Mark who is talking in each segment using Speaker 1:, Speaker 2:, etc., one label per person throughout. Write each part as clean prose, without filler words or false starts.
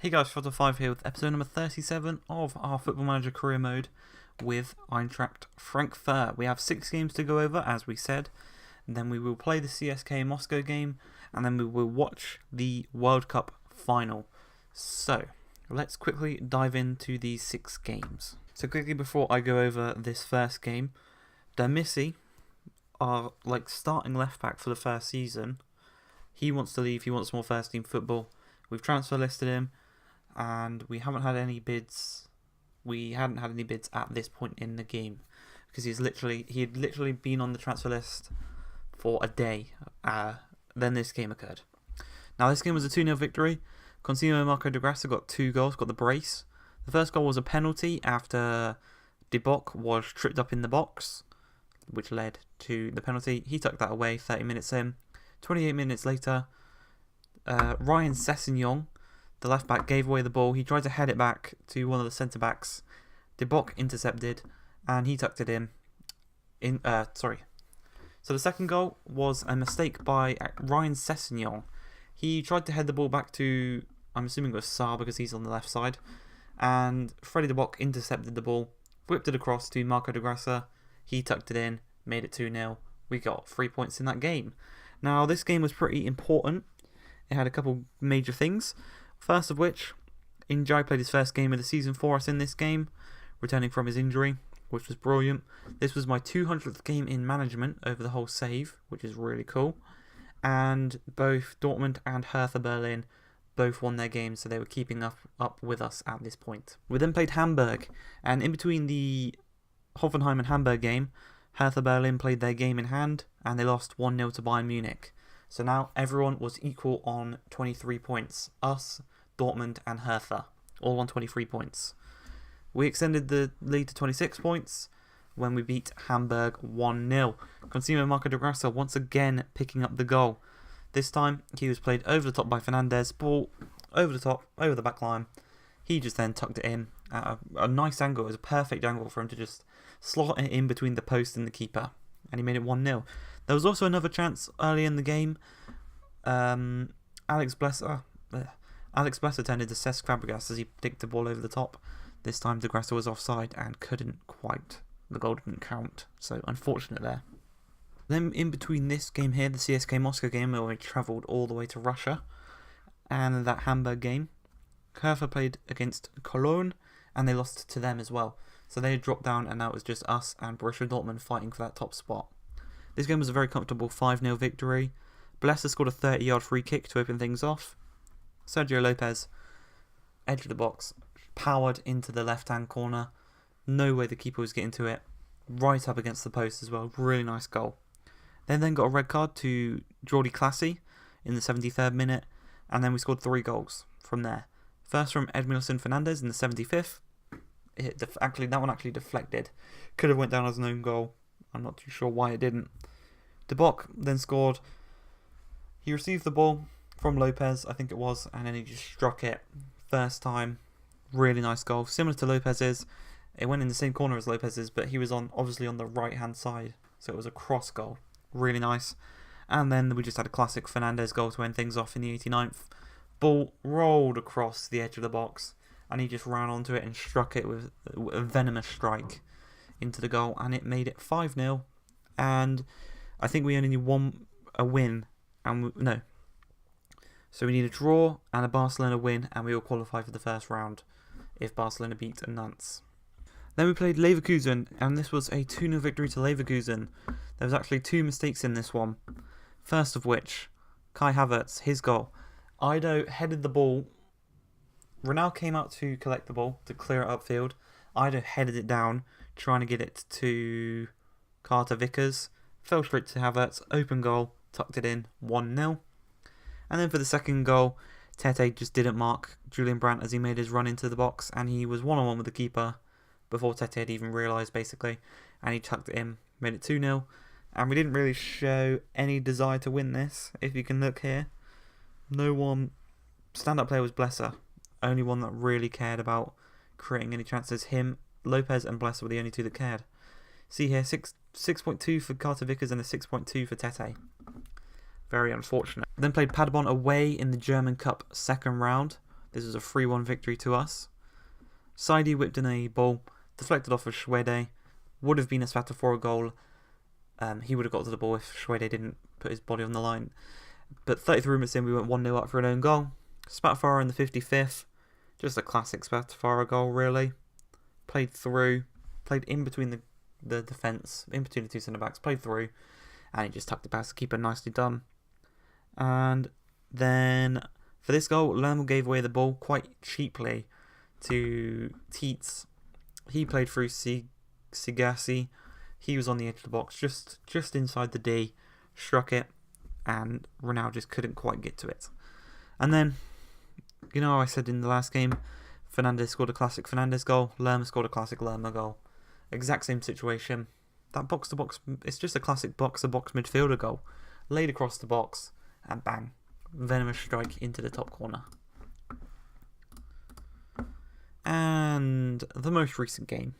Speaker 1: Hey guys, Shot5 here with episode number 37 of our Football Manager career mode with Eintracht Frankfurt. We have 6 games to go over, as we said. Then we will play the CSK Moscow game, and then we will watch the World Cup final. So, let's quickly dive into these 6 games. So quickly before I go over this first game, Dermissi, our starting left back for the first season, he wants to leave, he wants more first team football. We've transfer listed him, and we haven't had any bids. We hadn't had any bids at this point in the game because he had literally been on the transfer list for a day. Then this game occurred. Now this game was a 2-0 victory. Consimo Marco de Grassa got 2 goals, got the brace. The first goal was a penalty after De Bock was tripped up in the box, which led to the penalty. He tucked that away 30 minutes in. 28 minutes later, Ryan Sessegnon, the left back, gave away the ball. He tried to head it back to one of the centre backs. De Bock intercepted, and he tucked it in. So the second goal was a mistake by Ryan Sessegnon. He tried to head the ball back to, I'm assuming it was Saar because he's on the left side, and Freddie De Bock intercepted the ball, whipped it across to Marco de Grassa. He tucked it in, made it 2-0. We got 3 points in that game. Now this game was pretty important. It had a couple major things. First of which, Injai played his first game of the season for us in this game, returning from his injury, which was brilliant. This was my 200th game in management over the whole save, which is really cool. And both Dortmund and Hertha Berlin both won their games, so they were keeping up with us at this point. We then played Hamburg, and in between the Hoffenheim and Hamburg game, Hertha Berlin played their game in hand, and they lost 1-0 to Bayern Munich. So now everyone was equal on 23 points. Us, Dortmund and Hertha, all on 23 points. We extended the lead to 26 points when we beat Hamburg 1-0. Consimo Marco de Grassa once again picking up the goal. This time he was played over the top by Fernandez, ball over the top, over the back line. He just then tucked it in at a nice angle. It was a perfect angle for him to just slot it in between the post and the keeper. And he made it 1-0. There was also another chance early in the game. Alex Blesser turned into Cesc Fabregas as he dicked the ball over the top. This time De Grassa was offside and couldn't quite. The goal didn't count, so unfortunate there. Then in between this game here, the CSK Moscow game, where we travelled all the way to Russia, and that Hamburg game, Hertha played against Cologne, and they lost to them as well. So they had dropped down, and now it was just us and Borussia Dortmund fighting for that top spot. This game was a very comfortable 5-0 victory. Blesser scored a 30-yard free kick to open things off. Sergio Lopez, edge of the box, powered into the left-hand corner. No way the keeper was getting to it. Right up against the post as well. Really nice goal. They then got a red card to Jordi Clasie in the 73rd minute. And then we scored 3 goals from there. First from Edmilson Fernandez in the 75th. That one actually deflected. Could have went down as an own goal. I'm not too sure why it didn't. De Bock then scored. He received the ball from Lopez, I think it was, and then he just struck it. First time. Really nice goal. Similar to Lopez's. It went in the same corner as Lopez's, but he was obviously on the right-hand side. So it was a cross goal. Really nice. And then we just had a classic Fernandez goal to end things off in the 89th. Ball rolled across the edge of the box, and he just ran onto it and struck it with a venomous strike into the goal, and it made it 5-0. And I think we only need a win, and so we need a draw and a Barcelona win, and we will qualify for the first round if Barcelona beat Nantes. Then we played Leverkusen, and this was a 2-0 victory to Leverkusen. There was actually 2 mistakes in this one. First of which, Kai Havertz, his goal. Ido headed the ball. Ronaldo came out to collect the ball, to clear it upfield. Ido headed it down, trying to get it to Carter Vickers. Fell straight to Havertz, open goal, tucked it in, 1-0. And then for the second goal, Tete just didn't mark Julian Brandt as he made his run into the box, and he was one-on-one with the keeper before Tete had even realised, basically. And he tucked it in, made it 2-0. And we didn't really show any desire to win this, if you can look here. No one. Stand-up player was Blesser. Only one that really cared about creating any chances. Him, Lopez and Blesser were the only 2 that cared. See here, 6.2 for Carter Vickers and a 6.2 for Tete. Very unfortunate. Then played Paderborn away in the German Cup second round. This was a 3-1 victory to us. Saidi whipped in a ball, deflected off of Shwede. Would have been a Spatafora goal. He would have got to the ball if Shwede didn't put his body on the line. But 33 minutes in, we went 1-0 up for an own goal. Spatafora in the 55th. Just a classic Spatafora goal, really. Played through. Played in between the defence. In between the two centre-backs. Played through. And he just tucked it past the keeper. Nicely done. And then for this goal, Lerma gave away the ball quite cheaply to Tietz. He played through Sigasi. He was on the edge of the box, just inside the D. Struck it. And Ronaldo just couldn't quite get to it. And then, you know how I said in the last game, Fernandes scored a classic Fernandes goal. Lerma scored a classic Lerma goal. Exact same situation. That box-to-box, it's just a classic box-to-box midfielder goal. Laid across the box, and bang. Venomous strike into the top corner. And the most recent game.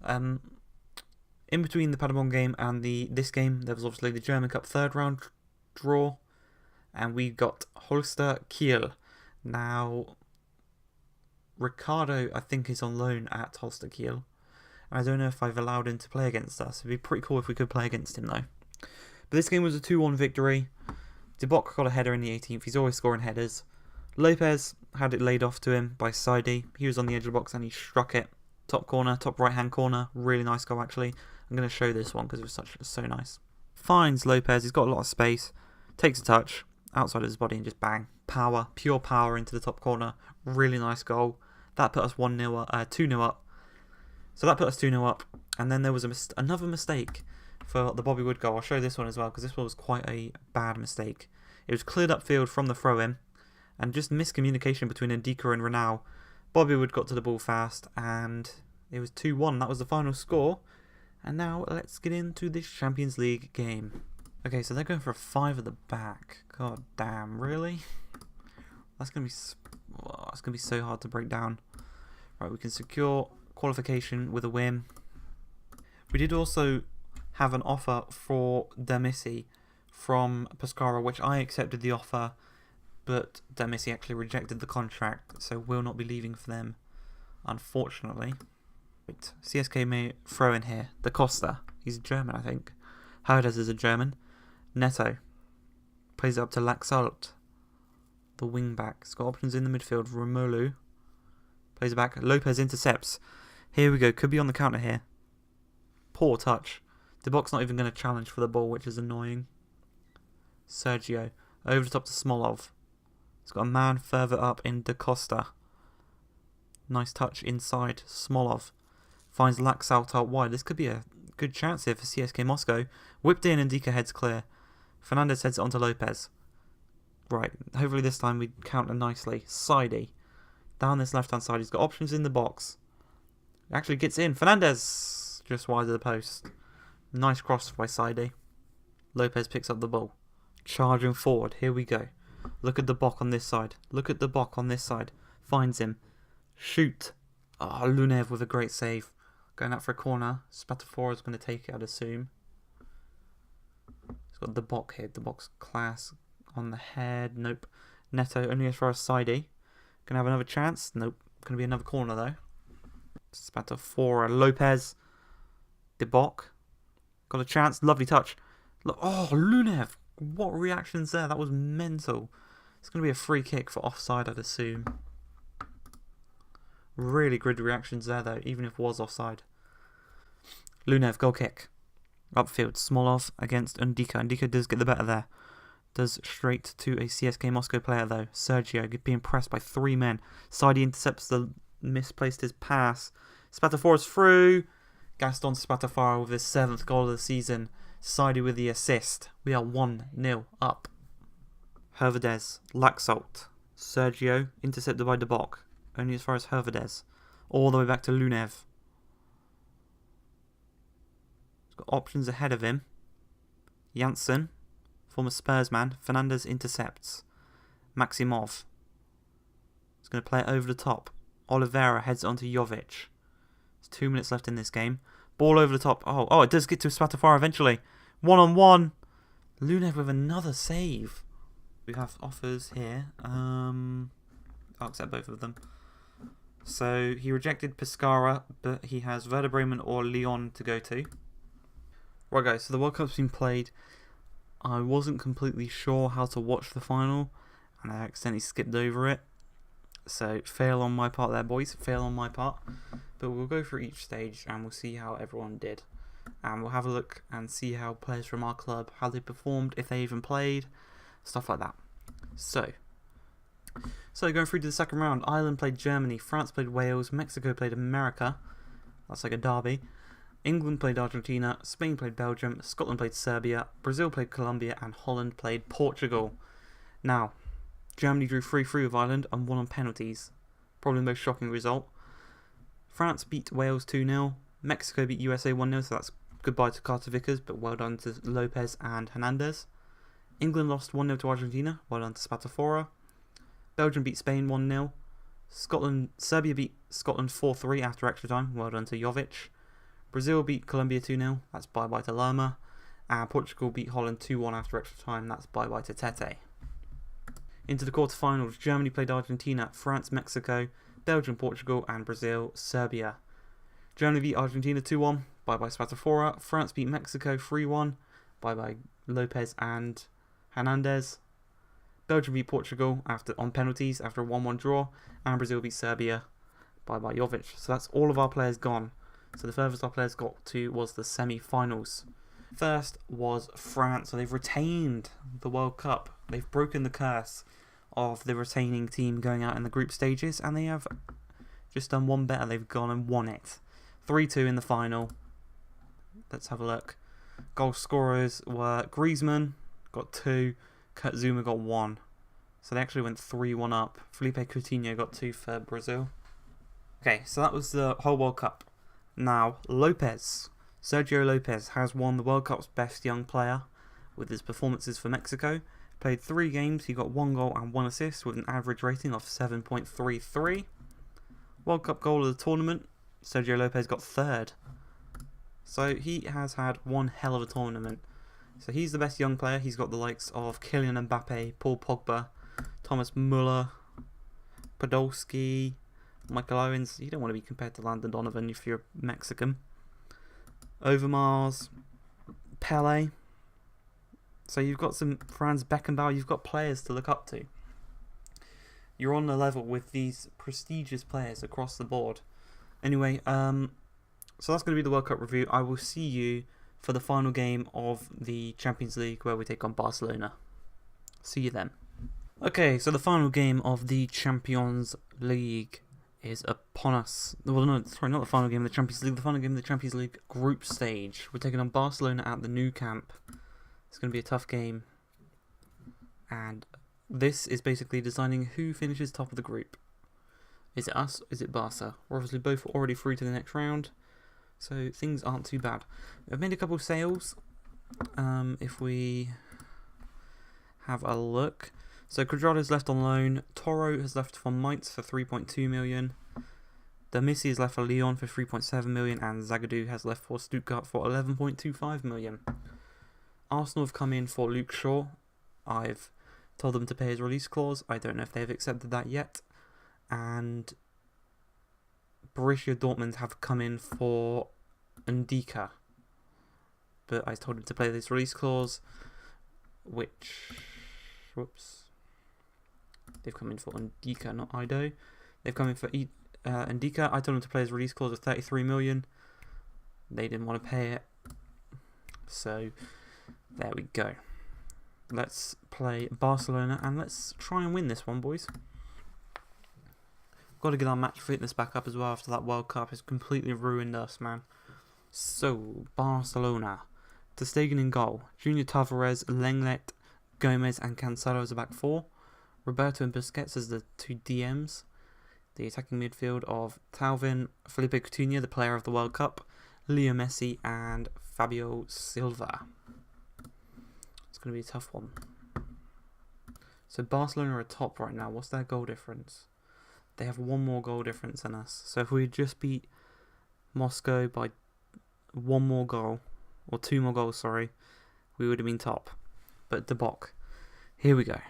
Speaker 1: In between the Paderborn game and this game, there was obviously the German Cup third round draw, and we got Holster Kiel. Now, Ricardo, I think, is on loan at Holster Kiel, and I don't know if I've allowed him to play against us. It'd be pretty cool if we could play against him, though. But this game was a 2-1 victory. De Bock got a header in the 18th. He's always scoring headers. Lopez had it laid off to him by Saidi. He was on the edge of the box and he struck it. Top corner, top right-hand corner. Really nice goal, actually. I'm going to show this one because it was so nice. Finds Lopez. He's got a lot of space. Takes a touch outside of his body and just bang. Power. Pure power into the top corner. Really nice goal. That put us 2-0 up. So that put us 2-0 up. And then there was another mistake for the Bobby Wood goal. I'll show this one as well because this one was quite a bad mistake. It was cleared upfield from the throw-in. And just miscommunication between Ndika and Renau. Bobby Wood got to the ball fast and it was 2-1. That was the final score. And now let's get into this Champions League game. Okay, so they're going for a 5 at the back. God damn, really? That's gonna be so hard to break down. Right, we can secure qualification with a win. We did also have an offer for Demissi from Pescara, which I accepted the offer, but Demissi actually rejected the contract, so will not be leaving for them, unfortunately. Wait, CSK may throw in here. Da Costa. He's German, I think. Herdez is a German. Neto. Plays it up to Laxalt. The wing back. He's got options in the midfield. Romelu. Plays it back. Lopez intercepts. Here we go. Could be on the counter here. Poor touch. De Bock's not even going to challenge for the ball, which is annoying. Sergio. Over the top to Smolov. He's got a man further up in Da Costa. Nice touch inside. Smolov finds Laxalt out wide. This could be a good chance here for CSK Moscow. Whipped in and Ndika heads clear. Fernandes heads it onto Lopez. Right, hopefully this time we counter nicely. Saidi. Down this left hand side. He's got options in the box. Actually gets in. Fernandes just wide of the post. Nice cross by Saidi. Lopez picks up the ball. Charging forward. Here we go. Look at the Bock on this side. Look at the Bock on this side. Finds him. Shoot. Oh, Lunev with a great save. Going out for a corner. Spatafora is going to take it, I'd assume. He's got the Bock here. The Bock's class on the head. Nope. Neto only as far as Saidi. Gonna have another chance. Nope. Gonna be another corner though. Spatafora. Lopez. De Bock. Got a chance. Lovely touch. Oh, Lunev. What reactions there? That was mental. It's going to be a free kick for offside, I'd assume. Really good reactions there, though, even if it was offside. Lunev, goal kick. Upfield, Smolov against Ndika. Ndika does get the better there. Does straight to a CSK Moscow player, though. Sergio being pressed by 3 men. Saidi intercepts misplaced his pass. Spatafora's through. Gaston Spatafora with his 7th goal of the season. Saidi with the assist. We are 1-0 up. Hervedez, Laxalt, Sergio, intercepted by De Bock. Only as far as Hervedez. All the way back to Lunev. He's got options ahead of him. Janssen, former Spurs man. Fernandes intercepts. Maximov. He's going to play it over the top. Oliveira heads onto Jovic. There's 2 minutes left in this game. Ball over the top. Oh, it does get to Spatafora eventually. 1-on-1. Lunev with another save. We have offers here. I'll accept both of them. So he rejected Pescara, but he has Werder Bremen or Lyon to go to. Right guys, so the World Cup's been played. I wasn't completely sure how to watch the final, and I accidentally skipped over it. So fail on my part there, boys. Fail on my part. But we'll go through each stage and we'll see how everyone did. And we'll have a look and see how players from our club, how they performed, if they even played, stuff like that. So going through to the second round, Ireland played Germany, France played Wales, Mexico played America. That's like a derby. England played Argentina, Spain played Belgium, Scotland played Serbia, Brazil played Colombia, and Holland played Portugal. Now, Germany drew 3-3 with Ireland and won on penalties. Probably the most shocking result. France beat Wales 2-0. Mexico beat USA 1-0, so that's goodbye to Carter Vickers, but well done to Lopez and Hernandez. England lost 1-0 to Argentina, well done to Spatafora. Belgium beat Spain 1-0. Serbia beat Scotland 4-3 after extra time, well done to Jovic. Brazil beat Colombia 2-0, that's bye-bye to Lerma. And Portugal beat Holland 2-1 after extra time, that's bye-bye to Tete. Into the quarterfinals, Germany played Argentina, France, Mexico, Belgium, Portugal, and Brazil, Serbia. Germany beat Argentina 2-1, bye-bye Spatafora. France beat Mexico 3-1, bye-bye Lopez and Hernandez. Belgium beat Portugal on penalties after a 1-1 draw, and Brazil beat Serbia, bye-bye Jovic. So that's all of our players gone. So the furthest our players got to was the semi-finals. First was France, so they've retained the World Cup. They've broken the curse of the retaining team going out in the group stages, and they have just done one better. They've gone and won it. 3-2 in the final. Let's have a look. Goal scorers were Griezmann, got 2, Kurt Zuma got 1. So they actually went 3-1 up. Felipe Coutinho got 2 for Brazil. Okay, so that was the whole World Cup. Now, Sergio Lopez has won the World Cup's best young player with his performances for Mexico. Played 3 games, he got 1 goal and 1 assist with an average rating of 7.33. World Cup goal of the tournament, Sergio Lopez got 3rd. So he has had one hell of a tournament. So he's the best young player. He's got the likes of Kylian Mbappe, Paul Pogba, Thomas Muller, Podolski, Michael Owens. You don't want to be compared to Landon Donovan if you're Mexican. Overmars, Pele. So you've got some Franz Beckenbauer. You've got players to look up to. You're on the level with these prestigious players across the board. Anyway, so that's going to be the World Cup review. I will see you for the final game of the Champions League where we take on Barcelona. See you then. Okay, so the final game of the Champions League is upon us. Well, no, sorry, not the final game of the Champions League. The final game of the Champions League group stage. We're taking on Barcelona at the Nou Camp. It's going to be a tough game. And this is basically designing who finishes top of the group. Is it us? Is it Barca? We're obviously both already through to the next round, so things aren't too bad. I've made a couple of sales. If we have a look. So Cuadrado's left on loan. Toro has left for Mainz for 3.2 million. Demissi has left for Lyon for 3.7 million, and Zagadou has left for Stuttgart for 11.25 million. Arsenal have come in for Luke Shaw. I've told them to pay his release clause. I don't know if they've accepted that yet. And Borussia Dortmund have come in for Ndika. But I told him to pay this release clause, which... Whoops. They've come in for Ndika, not Ido. They've come in for Ndika. I told them to pay his release clause of 33 million. They didn't want to pay it. So, there we go. Let's play Barcelona and let's try and win this one, boys. Got to get our match fitness back up as well after that World Cup. It's completely ruined us, man. So, Barcelona. Ter Stegen in goal. Junior Tavares, Lenglet, Gomez and Cancelo as a back 4. Roberto and Busquets as the 2 DMs. The attacking midfield of Talvin, Felipe Coutinho, the player of the World Cup, Leo Messi and Fabio Silva. It's going to be a tough one. So Barcelona are top right now. What's their goal difference? They have 1 more goal difference than us. So if we just beat Moscow by 1 more goal, or 2 more goals, sorry, we would have been top. But De Bock, here we go.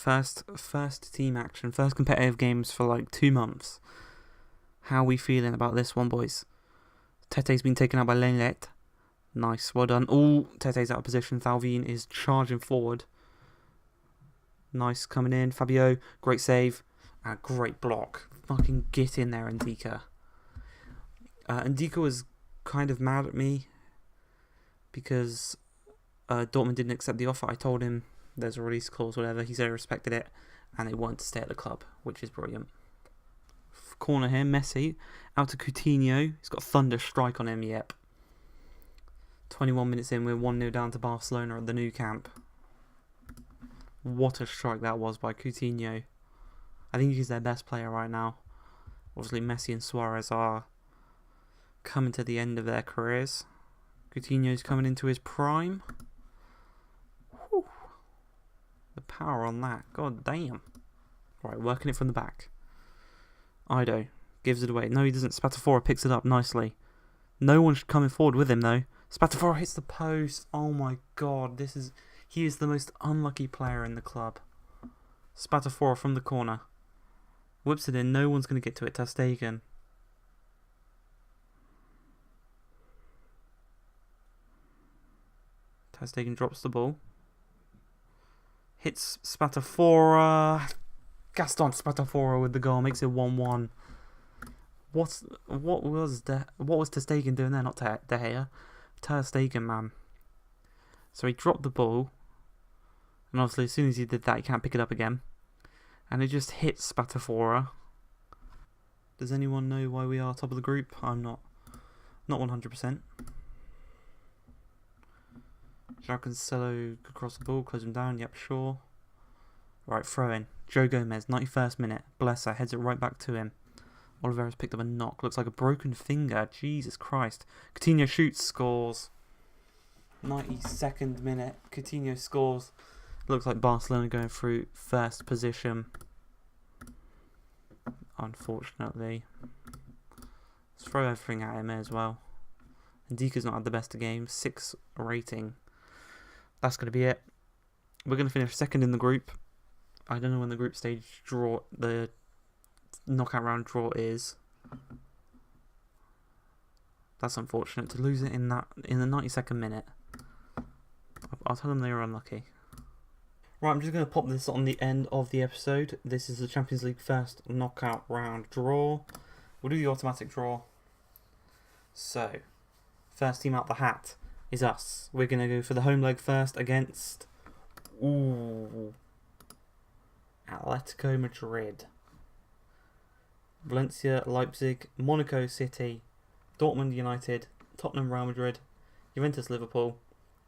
Speaker 1: First team action, first competitive games for like 2 months. How are we feeling about this one, boys? Tete's been taken out by Lenglet. Nice, well done. Oh, Tete's out of position. Thauvin is charging forward. Nice, coming in. Fabio, great save. Great block. Fucking get in there, Ndika. Ndika was kind of mad at me because Dortmund didn't accept the offer. I told him there's a release clause, whatever. He said he respected it, and they wanted to stay at the club, which is brilliant. Corner here, Messi. Out to Coutinho. He's got a thunder strike on him, yep. 21 minutes in, we're 1-0 down to Barcelona at the Nou Camp. What a strike that was by Coutinho. I think he's their best player right now. Obviously, Messi and Suarez are coming to the end of their careers. Coutinho's coming into his prime. Whew. The power on that. God damn. Right, working it from the back. Ido gives it away. No, he doesn't. Spatafora picks it up nicely. No one's coming forward with him, though. Spatafora hits the post. Oh my god. He is the most unlucky player in the club. Spatafora from the corner. Whips it in. No one's going to get to it. Ter Stegen. Ter Stegen drops the ball. Hits Spatafora. Gaston Spatafora with the goal. Makes it 1-1. What was Ter Stegen doing there? Not De Gea. Ter Stegen, man. So he dropped the ball. And obviously as soon as he did that, he can't pick it up again. And it just hits Spatafora. Does anyone know why we are top of the group? I'm not 100%. João Cancelo could cross the ball, close him down. Yep, sure. Right, throw in. Joe Gomez, 91st minute. Bless her, heads it right back to him. Oliveira's picked up a knock. Looks like a broken finger. Jesus Christ. Coutinho shoots, scores. 92nd minute. Coutinho scores. Looks like Barcelona going through first position. Unfortunately. Let's throw everything at him as well. Ndika's not had the best of games. 6 rating. That's going to be it. We're going to finish second in the group. I don't know when the group stage draw, the knockout round draw is. That's unfortunate to lose it in the 92nd minute. I'll tell them they were unlucky. Right, I'm just going to pop this on the end of the episode. This is the Champions League first knockout round draw. We'll do the automatic draw. So, first team out the hat is us. We're going to go for the home leg first against Atletico Madrid. Valencia, Leipzig, Monaco City, Dortmund United, Tottenham Real Madrid, Juventus Liverpool,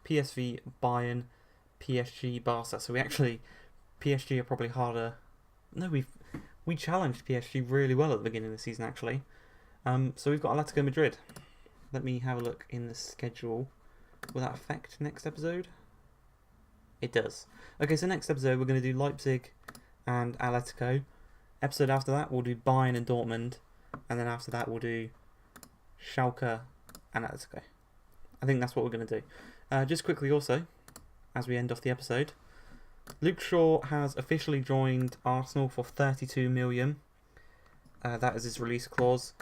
Speaker 1: PSV Bayern, PSG Barca. So PSG are probably harder. No, we challenged PSG really well at the beginning of the season actually. So we've got Atletico Madrid. Let me have a look in the schedule. Will that affect next episode? It does. Okay, so next episode we're going to do Leipzig and Atletico. Episode after that we'll do Bayern and Dortmund, and then after that we'll do Schalke and Atletico. I think that's what we're going to do. Just quickly also, as we end off the episode, Luke Shaw has officially joined Arsenal for 32 million. That is his release clause.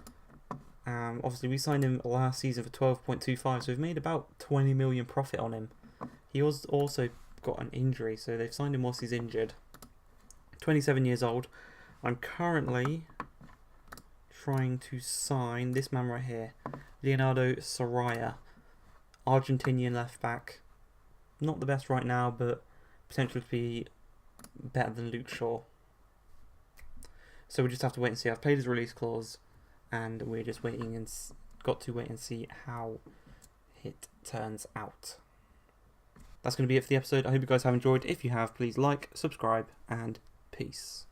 Speaker 1: Obviously we signed him last season for 12.25, so we've made about 20 million profit on him. He was also got an injury, so they've signed him whilst he's injured. 27 years old. I'm currently trying to sign this man right here, Leonardo Soraya, Argentinian left back. Not the best right now, but potentially to be better than Luke Shaw. So we just have to wait and see. I've paid his release clause, and we're just waiting and got to wait and see how it turns out. That's going to be it for the episode. I hope you guys have enjoyed. If you have, please like, subscribe, and peace.